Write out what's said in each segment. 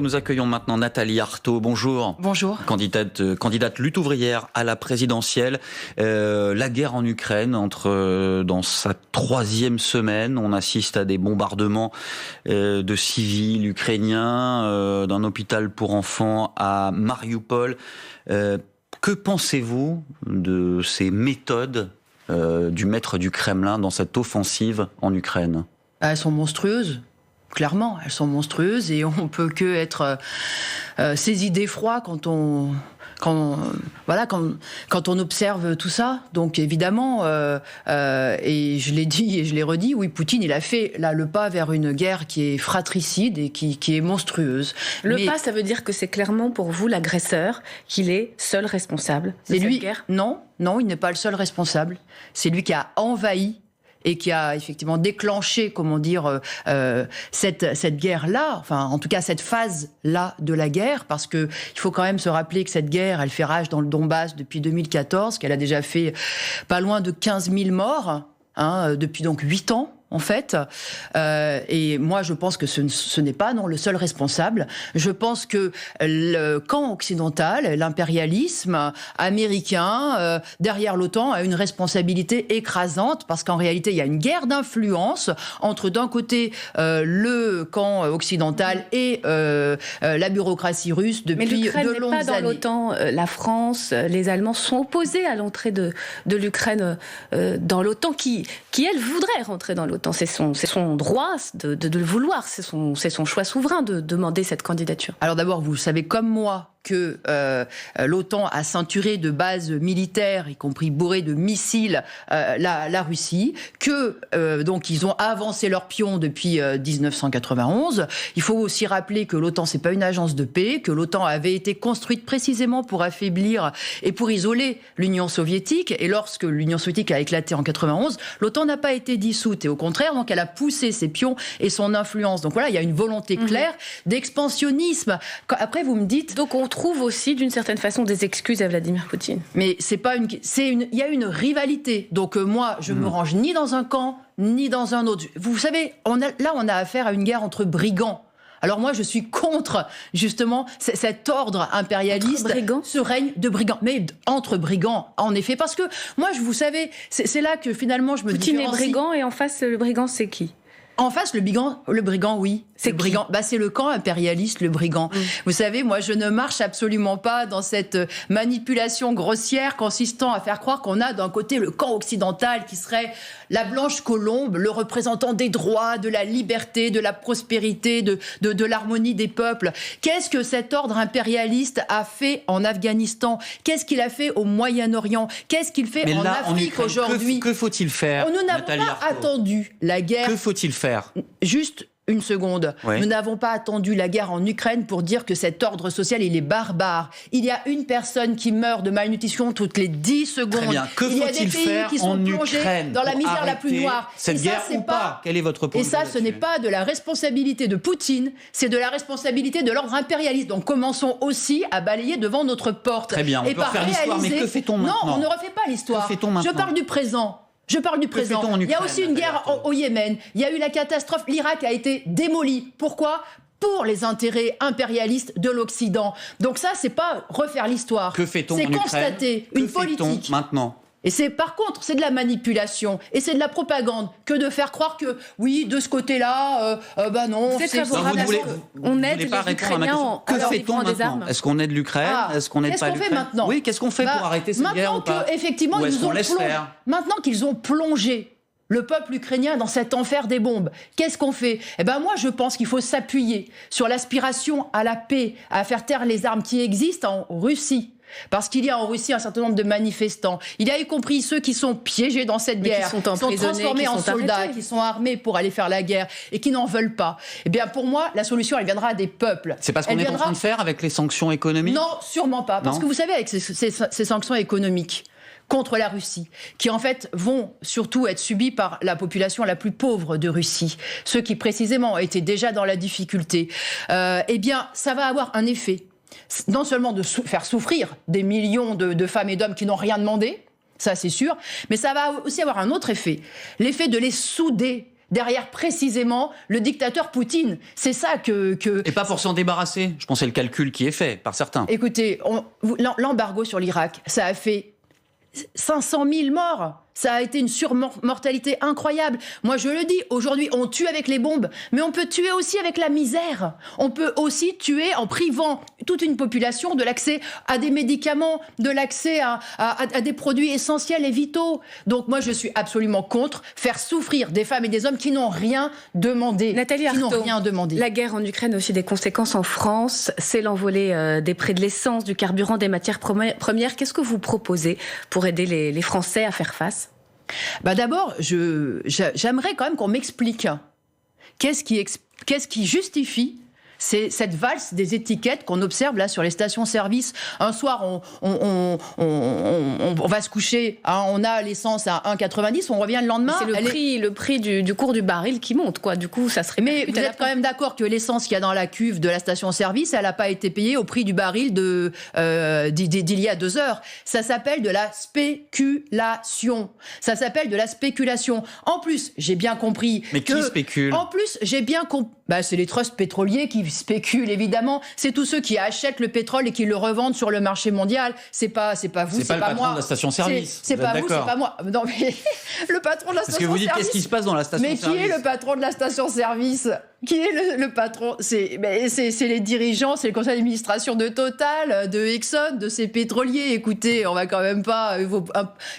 Nous accueillons maintenant Nathalie Arthaud. Bonjour. Bonjour. Candidate lutte ouvrière à la présidentielle. La guerre en Ukraine dans sa 3e semaine. On assiste à des bombardements de civils ukrainiens, d'un hôpital pour enfants à Mariupol. Que pensez-vous de ces méthodes du maître du Kremlin dans cette offensive en Ukraine ? Elles sont monstrueuses. Clairement, elles sont monstrueuses et on peut que être saisi d'effroi quand on observe tout ça. Donc évidemment, et je l'ai dit et je l'ai redit, oui, Poutine, il a fait là le pas vers une guerre qui est fratricide et qui est monstrueuse. Le pas, ça veut dire que c'est clairement pour vous l'agresseur, qu'il est seul responsable de cette guerre ? Non, il n'est pas le seul responsable. C'est lui qui a envahi et qui a effectivement déclenché, cette guerre-là, enfin en tout cas cette phase-là de la guerre, parce que il faut quand même se rappeler que cette guerre, elle fait rage dans le Donbass depuis 2014, qu'elle a déjà fait pas loin de 15 000 morts, depuis donc 8 ans. En fait, et moi je pense que ce n'est pas le seul responsable. Je pense que le camp occidental, l'impérialisme américain, derrière l'OTAN, a une responsabilité écrasante parce qu'en réalité il y a une guerre d'influence entre d'un côté le camp occidental et la bureaucratie russe depuis de longues années. Mais l'Ukraine n'est pas dans l'OTAN. La France, les Allemands sont opposés à l'entrée de l'Ukraine dans l'OTAN, qui elle voudrait rentrer dans l'OTAN. C'est son droit de le vouloir, c'est son choix souverain de demander cette candidature. Alors d'abord, vous savez comme moi que l'OTAN a ceinturé de bases militaires, y compris bourrées de missiles, la Russie, que donc ils ont avancé leurs pions depuis 1991. Il faut aussi rappeler que l'OTAN, c'est pas une agence de paix, que l'OTAN avait été construite précisément pour affaiblir et pour isoler l'Union soviétique. Et lorsque l'Union soviétique a éclaté en 91, l'OTAN n'a pas été dissoute. Et au contraire, donc elle a poussé ses pions et son influence. Donc voilà, il y a une volonté claire d'expansionnisme. Après, vous me dites... Donc on trouve aussi d'une certaine façon des excuses à Vladimir Poutine. Mais il y a une rivalité. Donc moi, je me range ni dans un camp, ni dans un autre. Vous savez, on a affaire à une guerre entre brigands. Alors moi, je suis contre, justement, cet ordre impérialiste, ce règne de brigands. Mais entre brigands, en effet, parce que moi, vous savez, c'est là que finalement, je me Poutine différencie. est brigand et en face, le brigand, c'est qui ? En face, le brigand, oui. C'est le brigand. C'est le camp impérialiste, le brigand. Vous savez, moi, je ne marche absolument pas dans cette manipulation grossière consistant à faire croire qu'on a d'un côté le camp occidental qui serait la blanche colombe, le représentant des droits, de la liberté, de la prospérité, de l'harmonie des peuples. Qu'est-ce que cet ordre impérialiste a fait en Afghanistan ? Qu'est-ce qu'il a fait au Moyen-Orient ? Qu'est-ce qu'il fait en Afrique aujourd'hui ? Que faut-il faire ? Nous n'avons pas attendu la guerre. Que faut-il faire ? Juste une seconde. Oui. Nous n'avons pas attendu la guerre en Ukraine pour dire que cet ordre social, il est barbare. Il y a une personne qui meurt de malnutrition toutes les 10 secondes. Très bien. Que faut-il faire qui sont plongés dans la misère la plus noire. Cette guerre ou pas ? Quel est votre point de vue ? Et ça, ce n'est pas de la responsabilité de Poutine, c'est de la responsabilité de l'ordre impérialiste. Donc commençons aussi à balayer devant notre porte. Très bien, on peut refaire l'histoire, mais que fait-on maintenant ? Non, on ne refait pas l'histoire. Que fait-on maintenant ? Je parle du présent. Il y a aussi une guerre au Yémen. Il y a eu la catastrophe. L'Irak a été démoli. Pourquoi ? Pour les intérêts impérialistes de l'Occident. Donc ça, c'est pas refaire l'histoire. Que fait-on en Ukraine ? C'est constater une politique. Que fait-on maintenant ? Et par contre, c'est de la manipulation et c'est de la propagande que de faire croire que, oui, de ce côté-là, non, c'est favorable. On aide les Ukrainiens en leur livrant des armes. Est-ce qu'on aide l'Ukraine ? Est-ce qu'on aide pas l'Ukraine ? Qu'est-ce qu'on fait maintenant ? Oui, qu'est-ce qu'on fait pour arrêter cette guerre ou pas ? Effectivement, maintenant qu'ils ont plongé le peuple ukrainien dans cet enfer des bombes, qu'est-ce qu'on fait ? Moi, je pense qu'il faut s'appuyer sur l'aspiration à la paix, à faire taire les armes qui existent en Russie. Parce qu'il y a en Russie un certain nombre de manifestants. Il y a y compris ceux qui sont piégés dans cette guerre, qui sont transformés en soldats, qui sont armés pour aller faire la guerre et qui n'en veulent pas. Pour moi, la solution, elle viendra des peuples. C'est pas ce qu'on est en train de faire avec les sanctions économiques ? Non, sûrement pas. Parce que vous savez, avec ces sanctions économiques contre la Russie, qui en fait vont surtout être subis par la population la plus pauvre de Russie, ceux qui précisément étaient déjà dans la difficulté, ça va avoir un effet. Non seulement de faire souffrir des millions de femmes et d'hommes qui n'ont rien demandé, ça c'est sûr, mais ça va aussi avoir un autre effet, l'effet de les souder derrière précisément le dictateur Poutine. C'est ça que... Et pas pour s'en débarrasser. Je pense que c'est le calcul qui est fait par certains. Écoutez, l'embargo sur l'Irak, ça a fait 500 000 morts. Ça a été une surmortalité incroyable. Moi, je le dis, aujourd'hui, on tue avec les bombes, mais on peut tuer aussi avec la misère. On peut aussi tuer en privant toute une population de l'accès à des médicaments, de l'accès à des produits essentiels et vitaux. Donc moi, je suis absolument contre faire souffrir des femmes et des hommes qui n'ont rien demandé. Nathalie Arthaud, qui n'ont rien demandé. La guerre en Ukraine a aussi des conséquences en France. C'est l'envolée des prix de l'essence, du carburant, des matières premières. Qu'est-ce que vous proposez pour aider les Français à faire face ? D'abord, j'aimerais quand même qu'on m'explique qu'est-ce qui justifie cette valse des étiquettes qu'on observe là sur les stations-service. Un soir, on va se coucher, on a l'essence à 1,90, on revient le lendemain. C'est le prix du cours du baril qui monte, quoi. Du coup, ça serait. Mais vous êtes quand même d'accord que l'essence qu'il y a dans la cuve de la station-service, elle n'a pas été payée au prix du baril d'il y a 2 heures. Ça s'appelle de la spéculation. Ça s'appelle de la spéculation. En plus, j'ai bien compris. Mais qui spécule ? En plus, j'ai bien compris. C'est les trusts pétroliers qui spéculent, évidemment. C'est tous ceux qui achètent le pétrole et qui le revendent sur le marché mondial. C'est pas vous, c'est pas moi. C'est pas le patron de la station-service. C'est pas vous, c'est pas moi. Non, mais le patron de la station-service. Parce que vous dites qu'est-ce qui se passe dans la station-service ? Mais qui est le patron de la station-service ? Qui est le patron ? C'est les dirigeants, c'est le conseil d'administration de Total, de Exxon, de ces pétroliers. Écoutez, on va quand même pas, il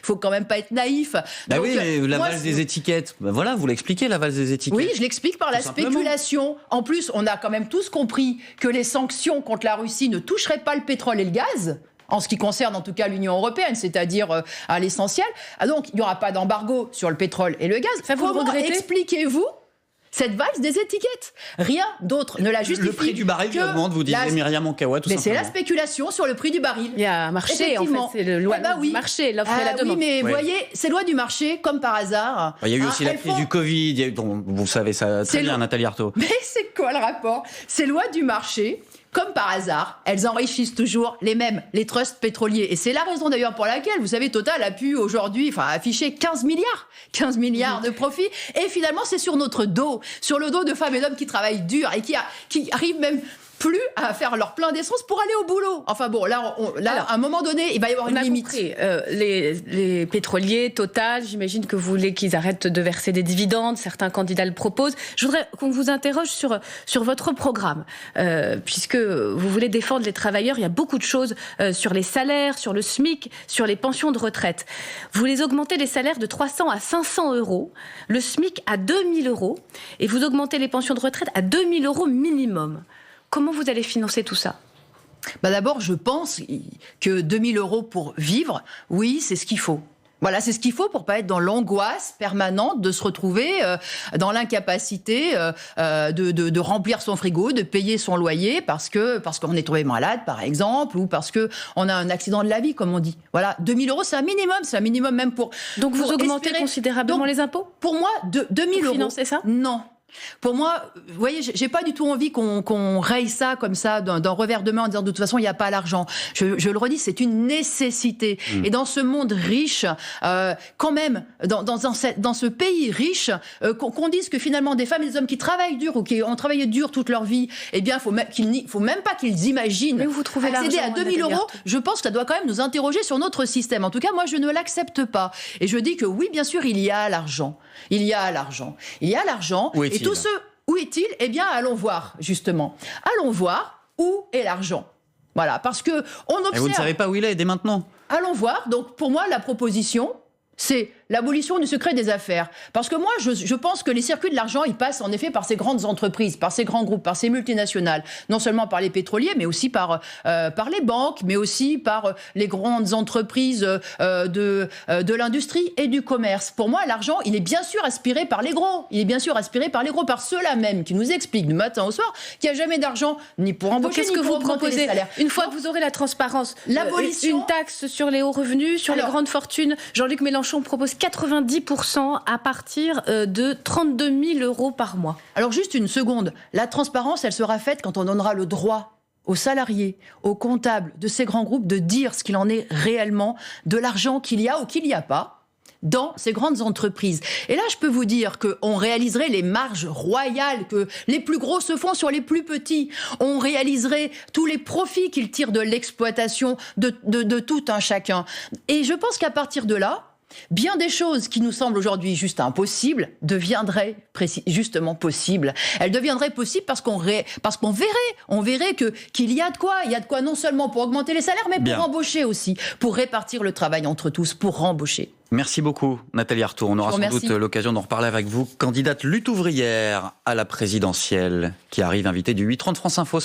faut quand même pas être naïf. Donc, oui, mais la valse des étiquettes. Voilà, vous l'expliquez, la valse des étiquettes. Oui, je l'explique par la spéculation. En plus, on a quand même tous compris que les sanctions contre la Russie ne toucheraient pas le pétrole et le gaz. En ce qui concerne en tout cas l'Union européenne, c'est-à-dire à l'essentiel. Donc, il n'y aura pas d'embargo sur le pétrole et le gaz. Comment expliquez-vous cette valse des étiquettes? Rien d'autre ne la justifie. Le prix du baril qui augmente, vous disiez Myriam Ankawa, tout simplement. Mais c'est la spéculation sur le prix du baril. Il y a un marché, en fait, c'est le loi du marché, l'offre et la demande. Oui, mais vous voyez, ces lois du marché, comme par hasard... Il y a eu aussi la crise du Covid, vous savez ça très bien, Nathalie Arthaud. Mais c'est quoi le rapport? Ces lois du marché... Comme par hasard, elles enrichissent toujours les mêmes, les trusts pétroliers. Et c'est la raison d'ailleurs pour laquelle, vous savez, Total a pu aujourd'hui afficher 15 milliards de profits. Et finalement, c'est sur notre dos, sur le dos de femmes et d'hommes qui travaillent dur et qui arrivent même plus à faire leur plein d'essence pour aller au boulot. Enfin bon, là, à un moment donné, il va y avoir une limite. Compris. Les pétroliers, Total, j'imagine que vous voulez qu'ils arrêtent de verser des dividendes. Certains candidats le proposent. Je voudrais qu'on vous interroge sur votre programme, puisque vous voulez défendre les travailleurs. Il y a beaucoup de choses sur les salaires, sur le SMIC, sur les pensions de retraite. Vous voulez augmenter les salaires de 300 à 500 euros, le SMIC à 2000 euros, et vous augmentez les pensions de retraite à 2000 euros minimum. Comment vous allez financer tout ça ? D'abord, je pense que 2000 euros pour vivre, oui, c'est ce qu'il faut. Voilà, c'est ce qu'il faut pour pas être dans l'angoisse permanente de se retrouver dans l'incapacité de remplir son frigo, de payer son loyer parce qu'on est tombé malade, par exemple, ou parce qu'on a un accident de la vie, comme on dit. Voilà, 2000 euros, c'est un minimum même pour... Donc vous augmentez considérablement les impôts ? Pour moi, 2000 euros... financer ça ? Non. Pour moi, vous voyez, j'ai pas du tout envie qu'on raye ça comme ça d'un revers de main en disant de toute façon il n'y a pas l'argent. Je le redis, c'est une nécessité. Et dans ce monde riche, quand même, dans ce pays riche, qu'on dise que finalement des femmes et des hommes qui travaillent dur ou qui ont travaillé dur toute leur vie, eh bien, faut même pas qu'ils imaginent. Mais où vous trouvez accéder à 2000 euros. Je pense que ça doit quand même nous interroger sur notre système. En tout cas, moi, je ne l'accepte pas. Et je dis que oui, bien sûr, il y a l'argent. Il y a l'argent. Et tous ceux... Où est-il ? Eh bien, allons voir, justement. Allons voir où est l'argent. Voilà, parce que on observe... Et vous ne savez pas où il est, dès maintenant. Allons voir. Donc, pour moi, la proposition, c'est l'abolition du secret des affaires. Parce que moi, je pense que les circuits de l'argent, ils passent en effet par ces grandes entreprises, par ces grands groupes, par ces multinationales. Non seulement par les pétroliers, mais aussi par les banques, mais aussi par les grandes entreprises de l'industrie et du commerce. Pour moi, l'argent, il est bien sûr aspiré par les gros. Par ceux-là même qui nous expliquent du matin au soir qu'il n'y a jamais d'argent ni pour embaucher, ni pour augmenter les salaires. Une fois que vous aurez la transparence, l'abolition, une taxe sur les hauts revenus, sur les grandes fortunes, Jean-Luc Mélenchon propose 90% à partir de 32 000 euros par mois. Alors juste une seconde, la transparence, elle sera faite quand on donnera le droit aux salariés, aux comptables de ces grands groupes de dire ce qu'il en est réellement de l'argent qu'il y a ou qu'il n'y a pas. dans ces grandes entreprises. Et là, je peux vous dire qu'on réaliserait les marges royales que les plus gros se font sur les plus petits. On réaliserait tous les profits qu'ils tirent de l'exploitation de tout un chacun. Et je pense qu'à partir de là, bien des choses qui nous semblent aujourd'hui juste impossibles deviendraient justement possibles. Elles deviendraient possibles parce qu'on verrait qu'il y a de quoi non seulement pour augmenter les salaires, mais pour embaucher aussi, pour répartir le travail entre tous, pour rembaucher. Merci beaucoup, Nathalie Arthaud. On aura sans doute l'occasion d'en reparler avec vous. Candidate lutte ouvrière à la présidentielle qui arrive, invitée du 8h30 France Info.